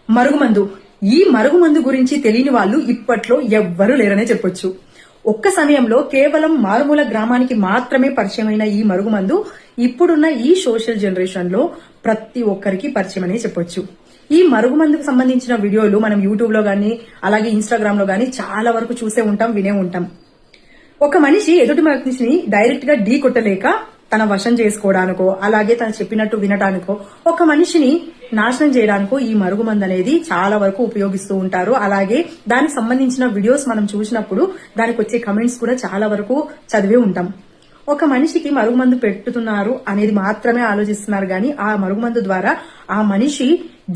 మరుగుమందు. ఈ మరుగుమందు గురించి తెలియని వాళ్ళు ఇప్పట్లో ఎవ్వరూ లేరనే చెప్పొచ్చు. ఒక్క సమయంలో కేవలం మారుమూల గ్రామానికి మాత్రమే పరిచయమైన ఈ మరుగుమందు ఇప్పుడున్న ఈ సోషల్ జనరేషన్ లో ప్రతి ఒక్కరికి పరిచయం అనే చెప్పొచ్చు. ఈ మరుగుమందుకు సంబంధించిన వీడియోలు మనం యూట్యూబ్ లో గానీ అలాగే ఇన్స్టాగ్రామ్ లో గానీ చాలా వరకు చూసే ఉంటాం, వినే ఉంటాం. ఒక మనిషి ఎదుటి మనిషిని డైరెక్ట్ గా ఢీ కొట్టలేక తన వశం చేసుకోవడానికో అలాగే తను చెప్పినట్టు వినటానికో ఒక మనిషిని నాశనం చేయడానికో ఈ మరుగుమందు అనేది చాలా వరకు ఉపయోగిస్తూ ఉంటారు. అలాగే దానికి సంబంధించిన వీడియోస్ మనం చూసినప్పుడు దానికి వచ్చే కమెంట్స్ కూడా చాలా వరకు చదివే ఉంటాం. ఒక మనిషికి మరుగుమందు పెట్టుతున్నారు అనేది మాత్రమే ఆలోచిస్తున్నారు గాని ఆ మరుగుమందు ద్వారా ఆ మనిషి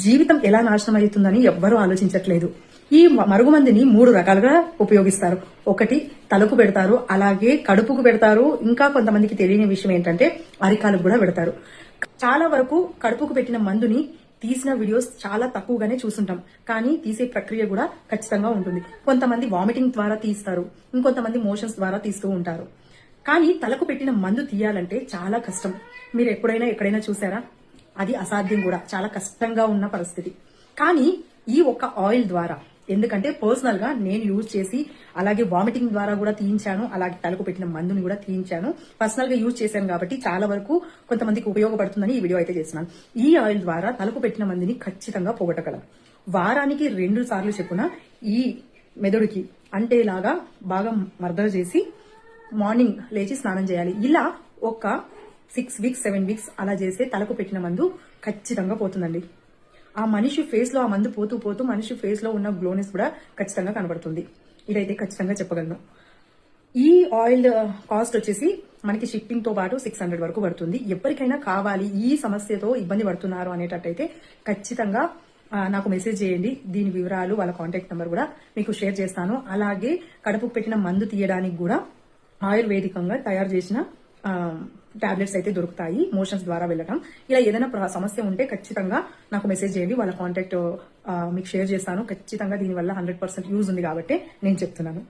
జీవితం ఎలా నాశనం అవుతుందని ఎవ్వరూ ఆలోచించట్లేదు. ఈ మరుగుమందుని 3 రకాలుగా ఉపయోగిస్తారు. ఒకటి తలకు పెడతారు, అలాగే కడుపుకు పెడతారు, ఇంకా కొంతమందికి తెలియని విషయం ఏంటంటే అరికాలకు కూడా పెడతారు. చాలా వరకు కడుపుకు పెట్టిన మందుని తీసిన వీడియోస్ చాలా తక్కువగానే చూస్తుంటాం, కానీ తీసే ప్రక్రియ కూడా ఖచ్చితంగా ఉంటుంది. కొంతమంది వామిటింగ్ ద్వారా తీస్తారు, ఇంకొంతమంది మోషన్స్ ద్వారా తీస్తూ ఉంటారు. కానీ తలకు పెట్టిన మందు తీయాలంటే చాలా కష్టం. మీరు ఎక్కడైనా చూసారా? అది అసాధ్యం కూడా, చాలా కష్టంగా ఉన్న పరిస్థితి. కానీ ఈ ఒక్క ఆయిల్ ద్వారా, ఎందుకంటే పర్సనల్ గా నేను యూజ్ చేసి అలాగే వామిటింగ్ ద్వారా కూడా తీయించాను, అలాగే తలకు పెట్టిన మందుని కూడా తీయించాను. పర్సనల్ గా యూజ్ చేశాను కాబట్టి చాలా వరకు కొంతమందికి ఉపయోగపడుతుందని ఈ వీడియో అయితే చేస్తున్నాను. ఈ ఆయిల్ ద్వారా తలకు పెట్టిన మందుని ఖచ్చితంగా పోగొట్టగలం. వారానికి 2 సార్లు చెప్పున ఈ మెదడుకి అంటేలాగా బాగా మర్దన చేసి మార్నింగ్ లేచి స్నానం చేయాలి. ఇలా ఒక 6 వీక్స్ 7 వీక్స్ అలా చేస్తే తలకు పెట్టిన మందు ఖచ్చితంగా పోతుందండి. ఆ మనిషి ఫేస్ లో ఆ మందు పోతూ పోతూ మనిషి ఫేస్ లో ఉన్న గ్లోనెస్ కూడా ఖచ్చితంగా కనబడుతుంది. ఇదైతే ఖచ్చితంగా చెప్పగలను. ఈ ఆయిల్ కాస్ట్ వచ్చేసి మనకి షిప్పింగ్ తో పాటు 600 వరకు పడుతుంది. ఎవరికైనా కావాలి, ఈ సమస్యతో ఇబ్బంది పడుతున్నారు అనేటట్టయితే ఖచ్చితంగా నాకు మెసేజ్ చేయండి. దీని వివరాలు, వాళ్ళ కాంటాక్ట్ నెంబర్ కూడా మీకు షేర్ చేస్తాను. అలాగే కడుపుకు పెట్టిన మందు తీయడానికి కూడా ఆయుర్వేదికంగా తయారు చేసిన టాబ్లెట్స్ అయితే దొరుకుతాయి మోషన్స్ ద్వారా వెళ్ళటం. ఇలా ఏదైనా సమస్య ఉంటే ఖచ్చితంగా నాకు మెసేజ్ చేయండి, వాళ్ళ కాంటాక్ట్ మీకు షేర్ చేస్తాను. ఖచ్చితంగా దీనివల్ల 100% యూజ్ ఉంది కాబట్టి నేను చెప్తున్నాను.